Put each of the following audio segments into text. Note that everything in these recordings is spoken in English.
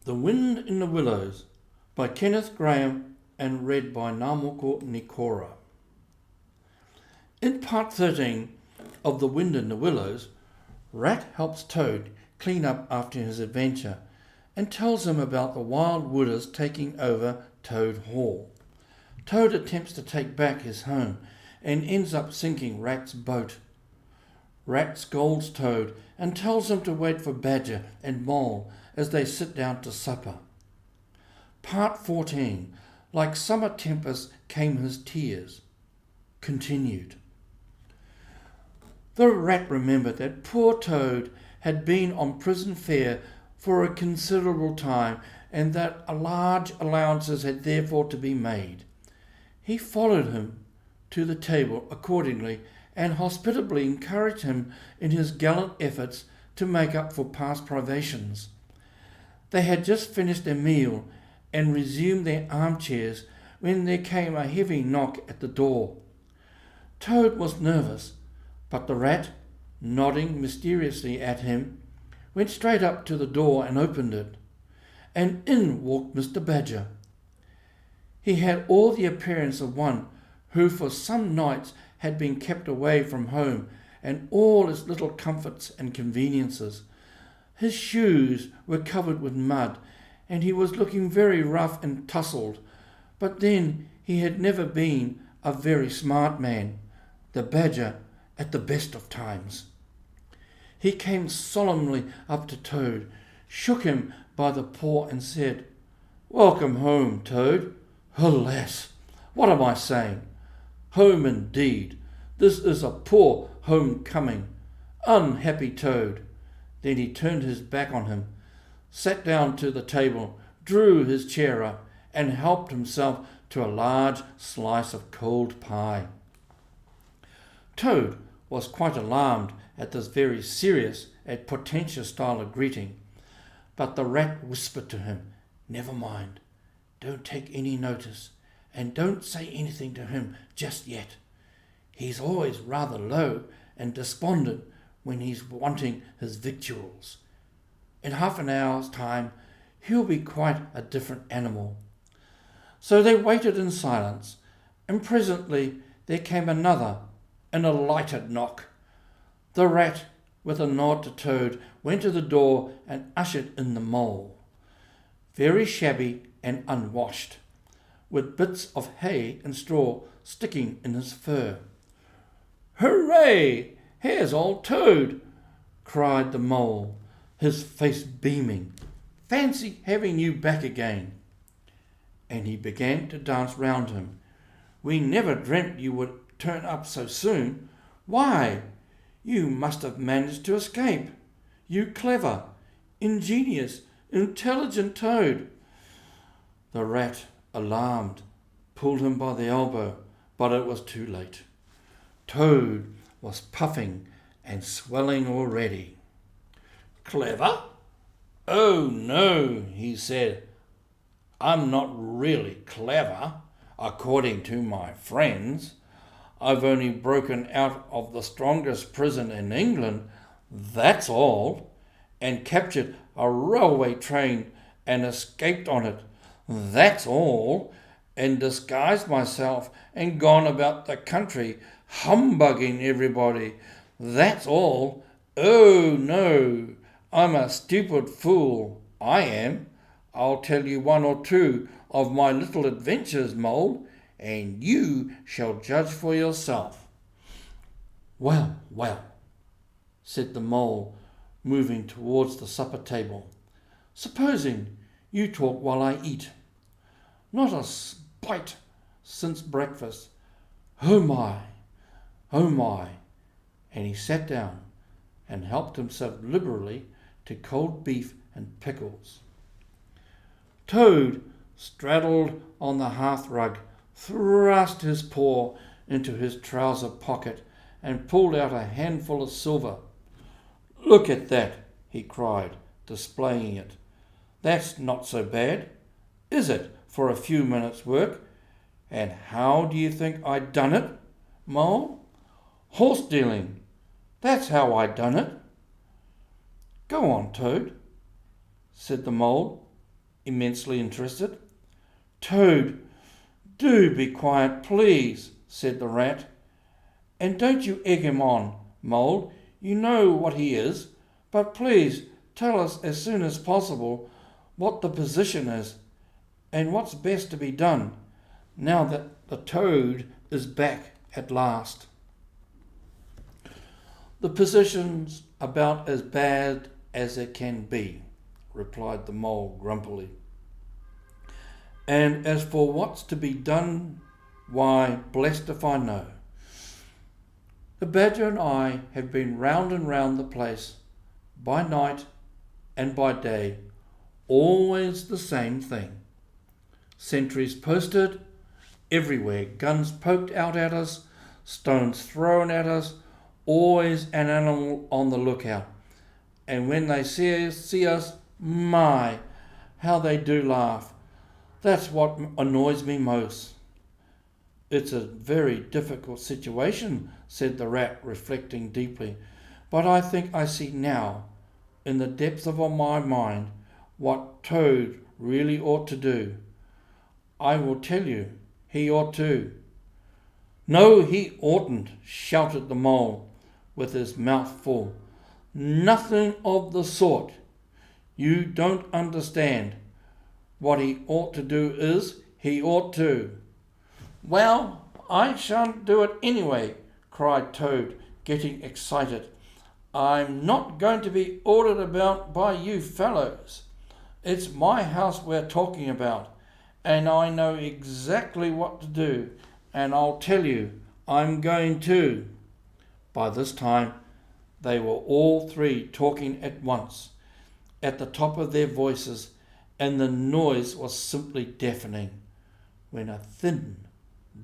The Wind in the Willows by Kenneth, Grahame and read by Ngamoko, Nikora. In part 13 of The Wind in the Willows, Rat helps Toad clean up after his adventure and tells him about the wild wooders taking over Toad Hall. Toad attempts to take back his home and ends up sinking Rat's boat. Rat scolds Toad and tells him to wait for Badger and Mole as they sit down to supper. Part 14. Like summer tempests came his tears. Continued. The Rat remembered that poor Toad had been on prison fare for a considerable time and that large allowances had therefore to be made. He followed him to the table accordingly and hospitably encouraged him in his gallant efforts to make up for past privations. They had just finished their meal and resumed their armchairs when there came a heavy knock at the door. Toad was nervous, but the Rat, nodding mysteriously at him, went straight up to the door and opened it. And in walked Mr. Badger. He had all the appearance of one who for some nights had been kept away from home and all its little comforts and conveniences. His shoes were covered with mud, and he was looking very rough and tousled, but then he had never been a very smart man, the Badger at the best of times. He came solemnly up to Toad, shook him by the paw and said, "Welcome home, Toad." Alas, what am I saying? Home indeed. This is a poor homecoming. Unhappy Toad. Then he turned his back on him, sat down to the table, drew his chair up, and helped himself to a large slice of cold pie. Toad was quite alarmed at this very serious and portentous style of greeting, but the Rat whispered to him, "Never mind, don't take any notice, and don't say anything to him just yet. He's always rather low and despondent when he's wanting his victuals. In half an hour's time, he'll be quite a different animal." So they waited in silence, and presently there came another and a lighted knock. The Rat, with a nod to Toad, went to the door and ushered in the Mole, very shabby and unwashed, with bits of hay and straw sticking in his fur. "Hooray! Here's old Toad!" cried the Mole, his face beaming. "Fancy having you back again." And he began to dance round him. "We never dreamt you would turn up so soon. Why, you must have managed to escape. You clever, ingenious, intelligent Toad." The Rat, alarmed, pulled him by the elbow, but it was too late. Toad was puffing and swelling already. "Clever? Oh no," he said. "I'm not really clever, according to my friends. I've only broken out of the strongest prison in England, that's all, and captured a railway train and escaped on it, that's all, and disguised myself and gone about the country humbugging everybody, that's all. Oh no, I'm a stupid fool, I am. I'll tell you one or two of my little adventures, Mole, and you shall judge for yourself." "Well, well," said the Mole, moving towards the supper table. "Supposing you talk while I eat. Not a bite since breakfast. Oh my, oh my." And he sat down and helped himself liberally to cold beef and pickles. Toad straddled on the hearthrug, thrust his paw into his trouser pocket and pulled out a handful of silver. "Look at that," he cried, displaying it. "That's not so bad, is it, for a few minutes' work? And how do you think I done it, Mole? Horse dealing. That's how I done it." "Go on, Toad," said the Mole, immensely interested. "Toad, do be quiet, please," said the rat. "And don't you egg him on, Mole. You know what he is. But please tell us as soon as possible what the position is and what's best to be done now that the toad is back at last." "The position's about as bad as it can be," replied the mole grumpily. "And as for what's to be done, why, blessed if I know. The badger and I have been round and round the place, by night and by day, always the same thing. Sentries posted, everywhere guns poked out at us, stones thrown at us, always an animal on the lookout. And when they see us, my, how they do laugh. That's what annoys me most." "It's a very difficult situation," said the rat, reflecting deeply. "But I think I see now, in the depths of my mind, what Toad really ought to do. I will tell you, he ought to." "No, he oughtn't," shouted the mole, with his mouth full. "Nothing of the sort. You don't understand. What he ought to do is, he ought to." "Well, I shan't do it anyway," cried Toad, getting excited. "I'm not going to be ordered about by you fellows. It's my house we're talking about, and I know exactly what to do, and I'll tell you, I'm going to." By this time, they were all three talking at once, at the top of their voices, and the noise was simply deafening, when a thin,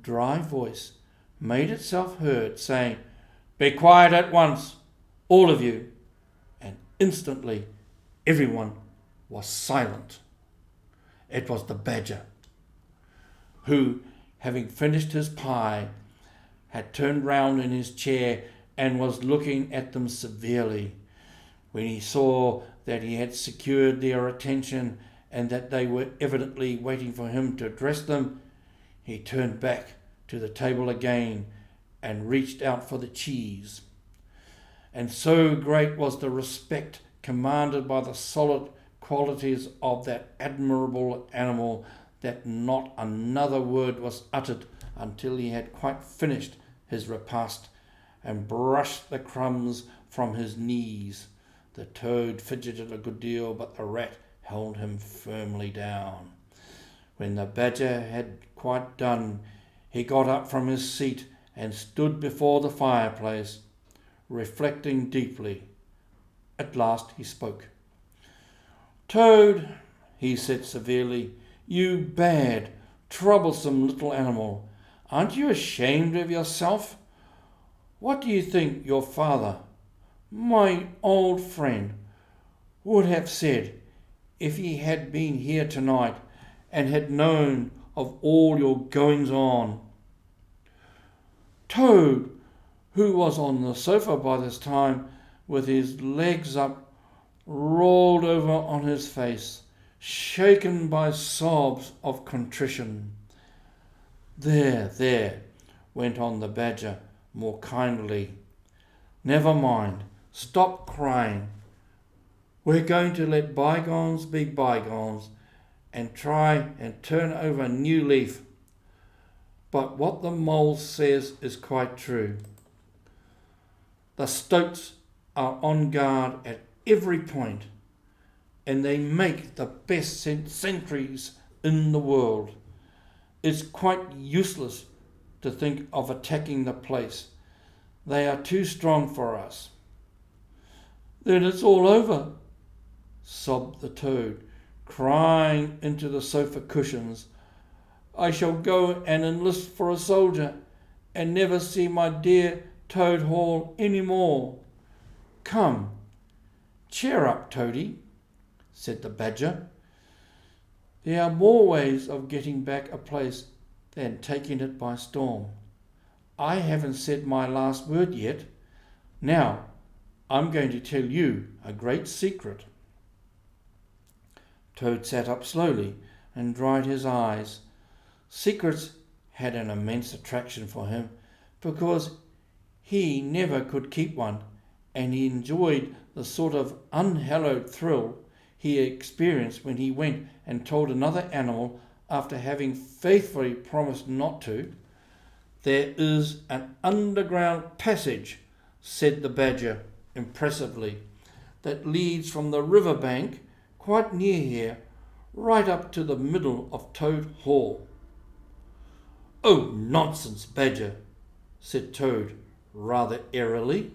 dry voice made itself heard, saying, "Be quiet at once, all of you," and instantly everyone was silent. It was the badger, who, having finished his pie, had turned round in his chair and was looking at them severely. When he saw that he had secured their attention and that they were evidently waiting for him to address them, he turned back to the table again and reached out for the cheese. And so great was the respect commanded by the solid qualities of that admirable animal that not another word was uttered until he had quite finished his repast and brushed the crumbs from his knees. The toad fidgeted a good deal, but the rat held him firmly down. When the badger had quite done, he got up from his seat and stood before the fireplace, reflecting deeply. At last he spoke. "Toad," he said severely, "you bad, troublesome little animal, aren't you ashamed of yourself? What do you think your father, my old friend, would have said if he had been here tonight and had known of all your goings-on?" Toad, who was on the sofa by this time, with his legs up, rolled over on his face, shaken by sobs of contrition. There," went on the badger more kindly. "Never mind. Stop crying. We're going to let bygones be bygones and try and turn over a new leaf. But what the mole says is quite true. The stoats are on guard at every point, and they make the best sentries in the world. It's quite useless to think of attacking the place. They are too strong for us." "Then it's all over," sobbed the toad, crying into the sofa cushions. "I shall go and enlist for a soldier and never see my dear Toad Hall any more." "Come, cheer up, Toady," said the badger. "There are more ways of getting back a place than taking it by storm. I haven't said my last word yet. Now, I'm going to tell you a great secret." Toad sat up slowly and dried his eyes. Secrets had an immense attraction for him because he never could keep one, and he enjoyed the sort of unhallowed thrill he experienced when he went and told another animal after having faithfully promised not to. "There is an underground passage," said the badger impressively, "that leads from the river bank quite near here, right up to the middle of Toad Hall." "Oh, nonsense, Badger," said Toad, rather airily.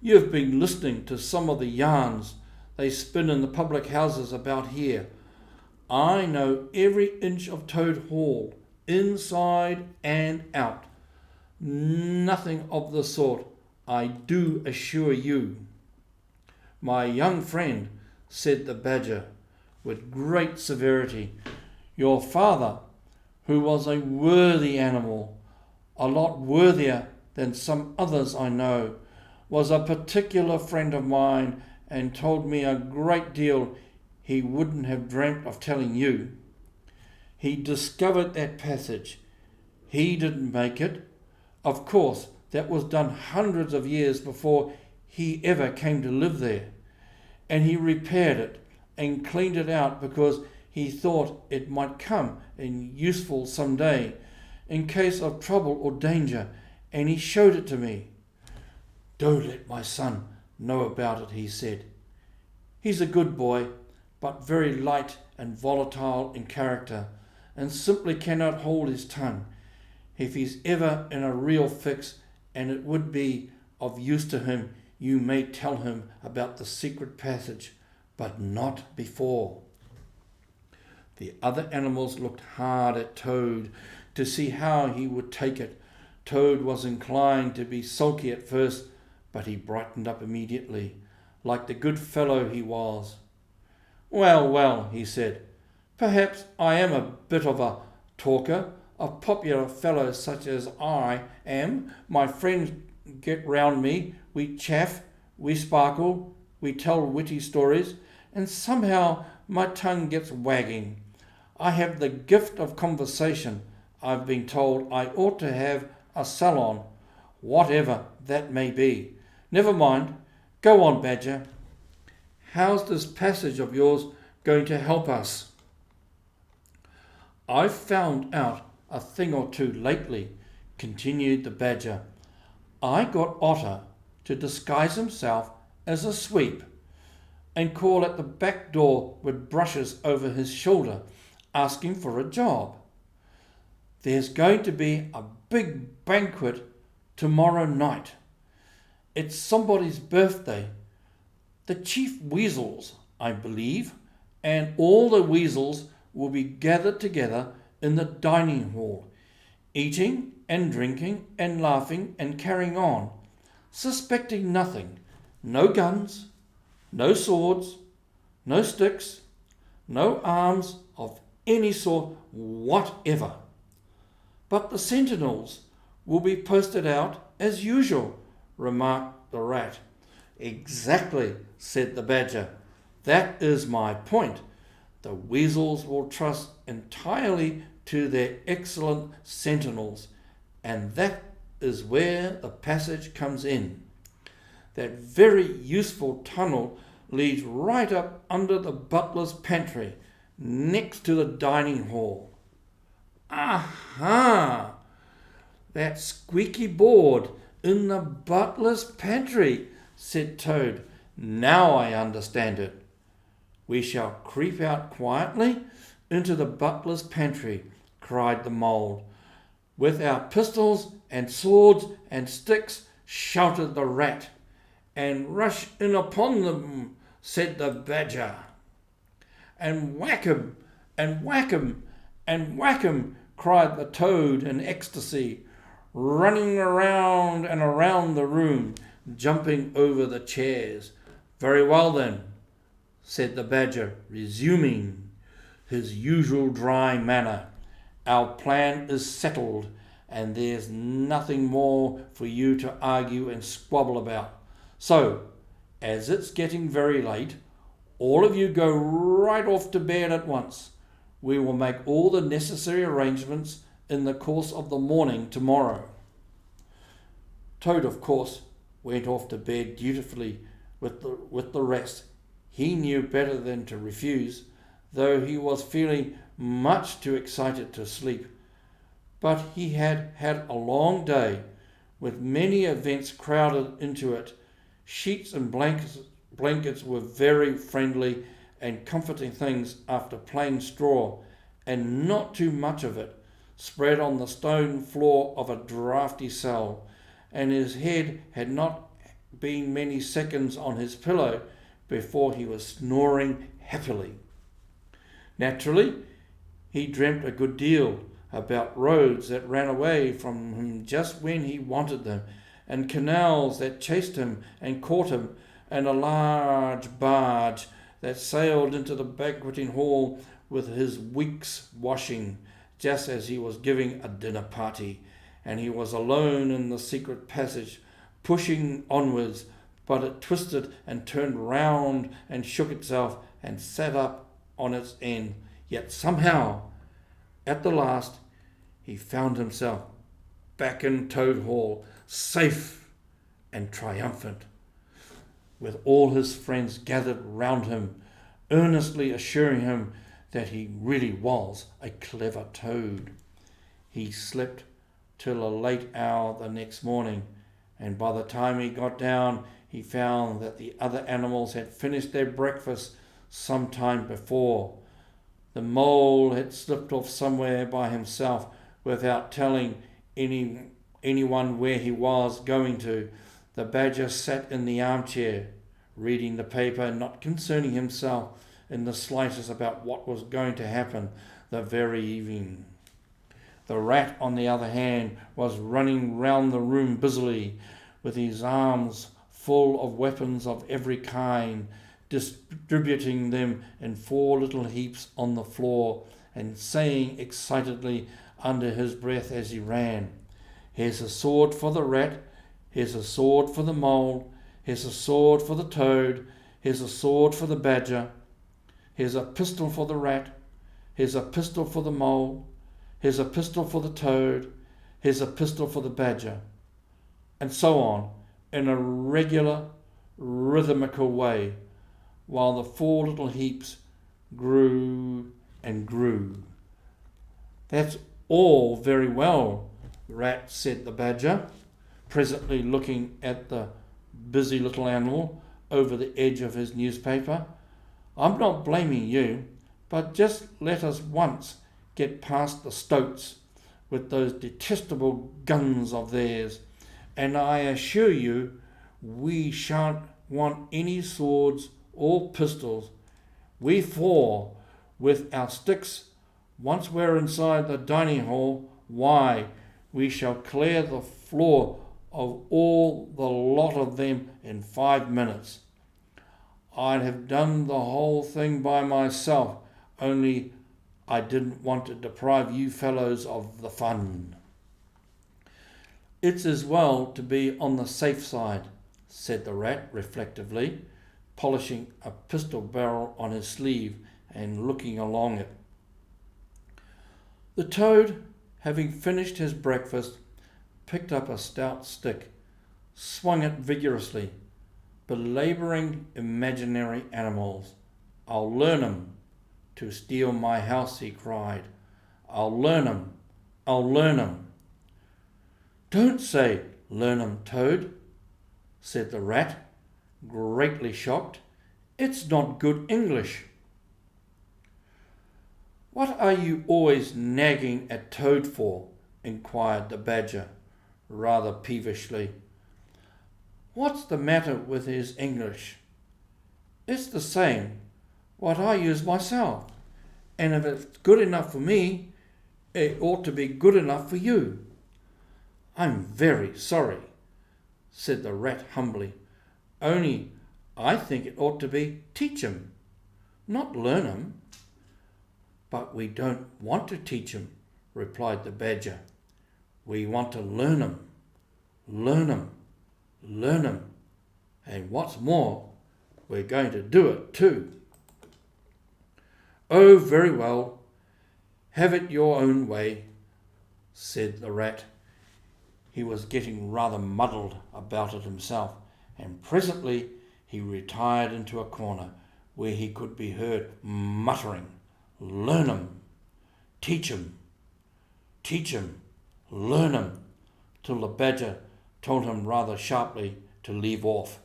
"You've been listening to some of the yarns they spin in the public houses about here. I know every inch of Toad Hall, inside and out. Nothing of the sort, I do assure you." "My young friend," said the badger with great severity, "your father, who was a worthy animal, a lot worthier than some others I know, was a particular friend of mine and told me a great deal he wouldn't have dreamt of telling you. He discovered that passage. He didn't make it. Of course, that was done hundreds of years before he ever came to live there. And he repaired it and cleaned it out because he thought it might come in useful some day, in case of trouble or danger, and he showed it to me. 'Don't let my son know about it,' he said. 'He's a good boy, but very light and volatile in character, and simply cannot hold his tongue. If he's ever in a real fix, and it would be of use to him, you may tell him about the secret passage, but not before.' The other animals looked hard at Toad to see how he would take it. Toad was inclined to be sulky at first, but he brightened up immediately, like the good fellow he was. 'Well, well,' he said, 'perhaps I am a bit of a talker, a popular fellow such as I am. My friends get round me, we chaff, we sparkle, we tell witty stories, and somehow my tongue gets wagging. I have the gift of conversation. I've been told I ought to have a salon, whatever that may be. Never mind. Go on, Badger. How's this passage of yours going to help us?' 'I've found out a thing or two lately,' continued the badger. 'I got Otter to disguise himself as a sweep and call at the back door with brushes over his shoulder, asking for a job. There's going to be a big banquet tomorrow night. It's somebody's birthday, the Chief Weasels, I believe, and all the weasels will be gathered together in the dining hall, eating and drinking and laughing and carrying on, suspecting nothing. No guns, no swords, no sticks, no arms of any sort whatever. But the sentinels will be posted out as usual,' remarked the rat. 'Exactly,' said the badger. 'That is my point. The weasels will trust entirely to their excellent sentinels, and that is where the passage comes in. That very useful tunnel leads right up under the butler's pantry, next to the dining hall.' 'Aha! That squeaky board in the butler's pantry,' said Toad. 'Now I understand it. We shall creep out quietly into the butler's pantry,' cried the mole. 'With our pistols and swords and sticks,' shouted the rat. 'And rush in upon them,' said the badger. 'And whack 'em, and whack 'em, and whack 'em,' cried the toad in ecstasy, running around and around the room, jumping over the chairs. 'Very well then,' said the badger, resuming his usual dry manner. 'Our plan is settled, and there's nothing more for you to argue and squabble about. So, as it's getting very late, All of you go right off to bed at once. We will make all the necessary arrangements in the course of the morning tomorrow." Toad, of course, went off to bed dutifully with the rest. He knew better than to refuse, though he was feeling much too excited to sleep. But he had had a long day, with many events crowded into it. Sheets and blankets were very friendly and comforting things after plain straw, and not too much of it, spread on the stone floor of a draughty cell, and his head had not been many seconds on his pillow before he was snoring happily. Naturally, he dreamt a good deal about roads that ran away from him just when he wanted them, and canals that chased him and caught him, and a large barge that sailed into the banqueting hall with his week's washing, just as he was giving a dinner party, and he was alone in the secret passage, pushing onwards, but it twisted and turned round and shook itself and sat up on its end. Yet somehow, at the last, he found himself back in Toad Hall, safe and triumphant, with all his friends gathered round him, earnestly assuring him that he really was a clever toad. He slept till a late hour the next morning, and by the time he got down, he found that the other animals had finished their breakfast some time before. The mole had slipped off somewhere by himself without telling anyone where he was going to. The badger sat in the armchair, reading the paper, not concerning himself in the slightest about what was going to happen the very evening. The rat, on the other hand, was running round the room busily, with his arms full of weapons of every kind, distributing them in 4 little heaps on the floor, and saying excitedly under his breath as he ran, "Here's a sword for the rat, here's a sword for the mole, here's a sword for the toad, here's a sword for the badger, here's a pistol for the rat, here's a pistol for the mole, here's a pistol for the toad, here's a pistol for the badger," and so on, in a regular, rhythmical way, while the 4 little heaps grew and grew. "That's all very well, Rat," said the badger, presently looking at the busy little animal over the edge of his newspaper. "I'm not blaming you, but just let us once get past the Stoats with those detestable guns of theirs, and I assure you we shan't want any swords or pistols. We 4, with our sticks, once we're inside the dining hall, why, we shall clear the floor of all the lot of them in 5 minutes. I'd have done the whole thing by myself, only I didn't want to deprive you fellows of the fun." "It's as well to be on the safe side," said the rat reflectively, polishing a pistol barrel on his sleeve and looking along it. The toad, having finished his breakfast, picked up a stout stick, swung it vigorously, belabouring imaginary animals. "I'll learn 'em to steal my house," he cried. "I'll learn 'em, I'll learn 'em." "Don't say learn 'em, Toad," said the rat, greatly shocked. "It's not good English." "What are you always nagging at Toad for?" inquired the badger, rather peevishly. "What's the matter with his English? It's the same what I use myself, and if it's good enough for me, it ought to be good enough for you." "I'm very sorry," said the rat humbly, "only I think it ought to be teach 'em, not learn 'em." "But we don't want to teach 'em," replied the badger. "We want to learn 'em, learn 'em, learn 'em, and what's more, we're going to do it too." Oh, very well. Have it your own way, said the rat. He was getting rather muddled about it himself, and presently he retired into a corner where he could be heard muttering, "Learn 'em, teach 'em, learn 'em," till the badger told him rather sharply to leave off.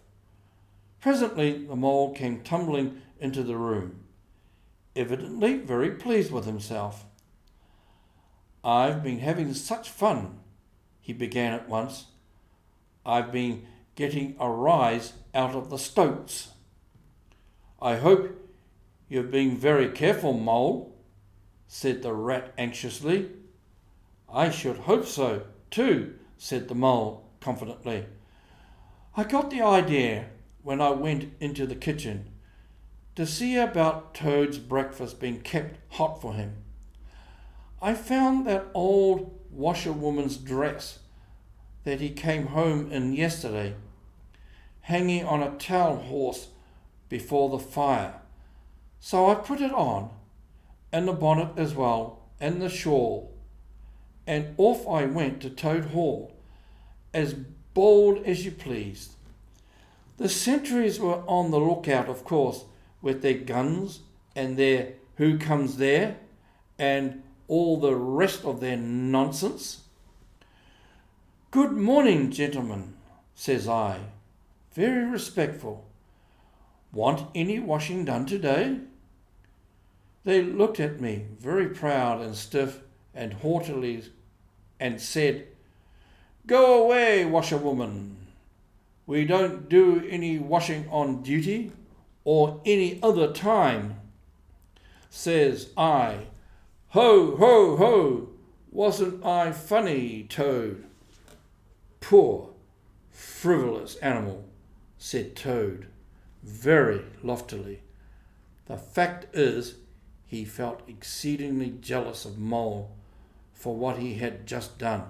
Presently the mole came tumbling into the room, evidently very pleased with himself. "I've been having such fun," he began at once. "I've been getting a rise out of the stoats." "I hope you've been very careful, Mole," said the rat anxiously. "I should hope so, too," said the mole confidently. "I got the idea when I went into the kitchen to see about Toad's breakfast being kept hot for him. I found that old washerwoman's dress that he came home in yesterday, hanging on a towel horse before the fire. So I put it on, and the bonnet as well, and the shawl, and off I went to Toad Hall, as bold as you pleased. The sentries were on the lookout, of course, with their guns and their who comes there, and all the rest of their nonsense. 'Good morning, gentlemen,' says I, very respectful. 'Want any washing done today?' They looked at me very proud and stiff and haughtily and said, 'Go away, washerwoman. We don't do any washing on duty or any other time.' Says I, 'Ho, ho, ho! Wasn't I funny, Toad?' 'Poor, frivolous animal,' said Toad, very loftily. The fact is, he felt exceedingly jealous of Mole for what he had just done.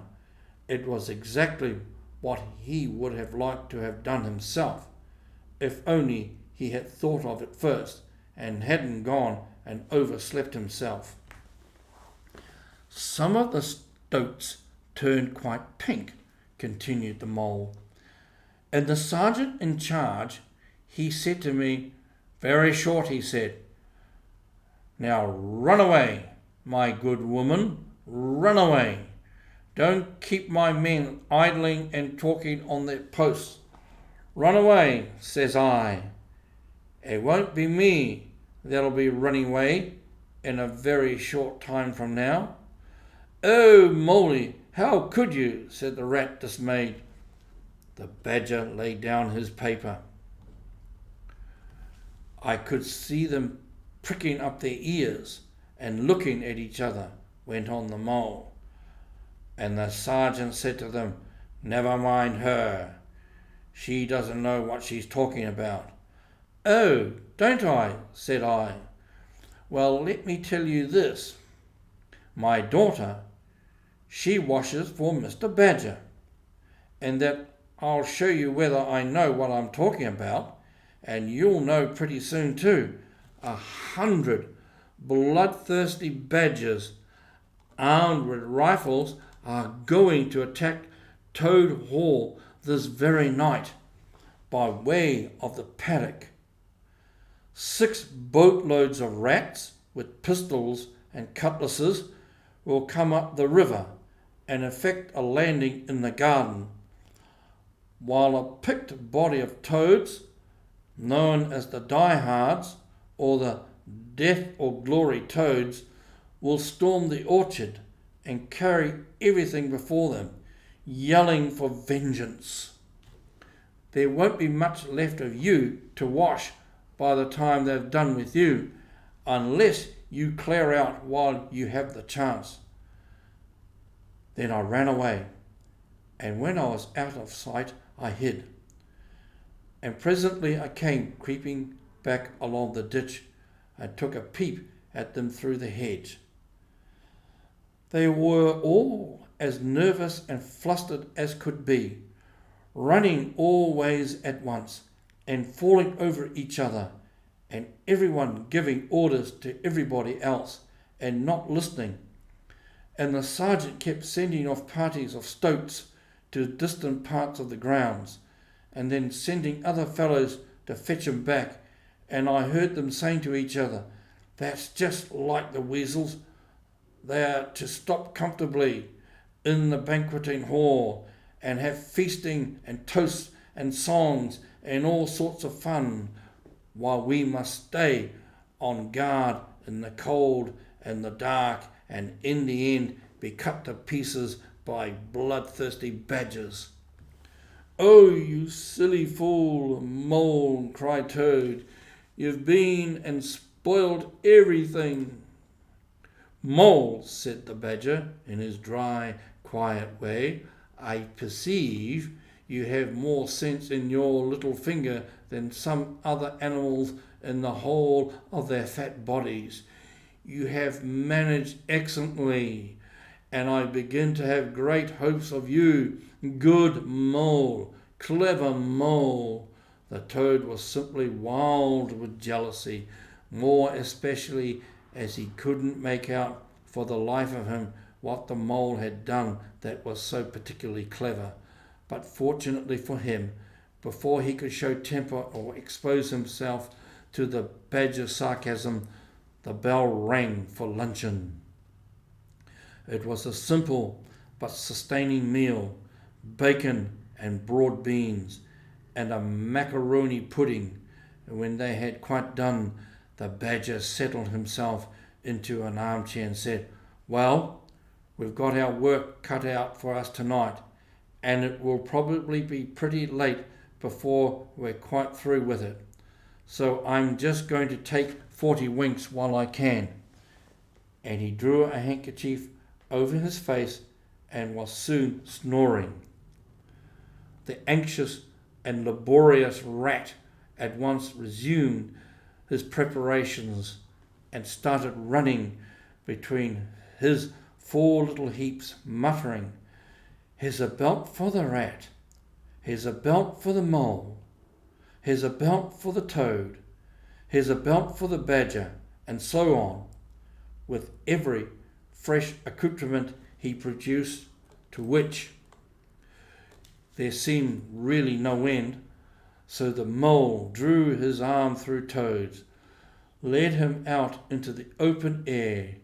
It was exactly what he would have liked to have done himself, if only he had thought of it first and hadn't gone and overslept himself. Some of the stoats turned quite pink, continued the mole, and the sergeant in charge, he said to me, very short, he said, 'Now run away, my good woman, run away. Don't keep my men idling and talking on their posts. Run away,' says I. 'It won't be me that'll be running away in a very short time from now.' 'Oh, Moley, how could you?' said the rat, dismayed. The badger laid down his paper. 'I could see them pricking up their ears and looking at each other,' went on the mole. 'And the sergeant said to them, "Never mind her. She doesn't know what she's talking about." "Oh, don't I?" said I. "Well, let me tell you this. My daughter, she washes for Mr. Badger, and that I'll show you whether I know what I'm talking about, and you'll know pretty soon too. 100 bloodthirsty badgers, armed with rifles, are going to attack Toad Hall this very night, by way of the paddock. 6 boatloads of rats, with pistols and cutlasses, will come up the river and effect a landing in the garden, while a picked body of toads, known as the diehards or the death or glory toads, will storm the orchard and carry everything before them, yelling for vengeance. There won't be much left of you to wash by the time they've done with you, unless you clear out while you have the chance.' Then I ran away, and when I was out of sight I hid. And presently I came creeping back along the ditch and took a peep at them through the hedge. They were all as nervous and flustered as could be, running all ways at once, and falling over each other, and everyone giving orders to everybody else and not listening. And the sergeant kept sending off parties of stoats to distant parts of the grounds, and then sending other fellows to fetch him back, and I heard them saying to each other, "That's just like the Weasels. They are to stop comfortably in the banqueting hall and have feasting and toasts and songs and all sorts of fun, while we must stay on guard in the cold and the dark, and in the end be cut to pieces by bloodthirsty badgers." "Oh, you silly fool, Mole," cried Toad. "You've been and spoiled everything." "Mole," said the Badger in his dry, quiet way, "I perceive you have more sense in your little finger than some other animals in the whole of their fat bodies. You have managed excellently, and I begin to have great hopes of you. Good Mole, clever Mole." The Toad was simply wild with jealousy, more especially as he couldn't make out for the life of him what the Mole had done that was so particularly clever. But fortunately for him, before he could show temper or expose himself to the Badger's sarcasm, the bell rang for luncheon. It was a simple but sustaining meal: bacon and broad beans and a macaroni pudding. And when they had quite done, the Badger settled himself into an armchair and said, "Well, we've got our work cut out for us tonight, and it will probably be pretty late before we're quite through with it. So I'm just going to take 40 winks while I can." And he drew a handkerchief over his face and was soon snoring. The anxious and laborious Rat at once resumed his preparations and started running between his 4 little heaps, muttering, "Here's a belt for the Rat, here's a belt for the Mole, here's a belt for the Toad, here's a belt for the Badger," and so on, with every fresh accoutrement he produced, to which there seemed really no end. So the Mole drew his arm through Toad's, led him out into the open air,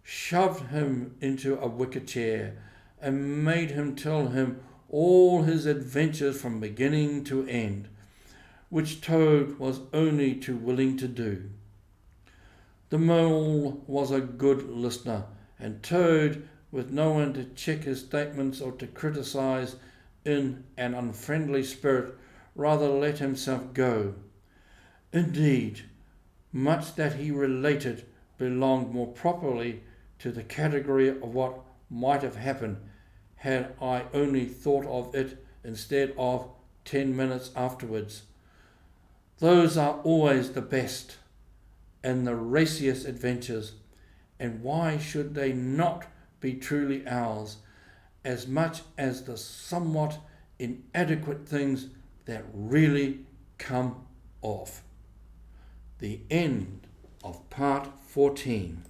shoved him into a wicker chair, and made him tell him all his adventures from beginning to end, which Toad was only too willing to do. The Mole was a good listener, and Toad, with no one to check his statements or to criticise in an unfriendly spirit, rather let himself go. Indeed, much that he related belonged more properly to the category of what might have happened had I only thought of it instead of 10 minutes afterwards. Those are always the best and the raciest adventures, and why should they not be truly ours, as much as the somewhat inadequate things that really come off? The end of part 14.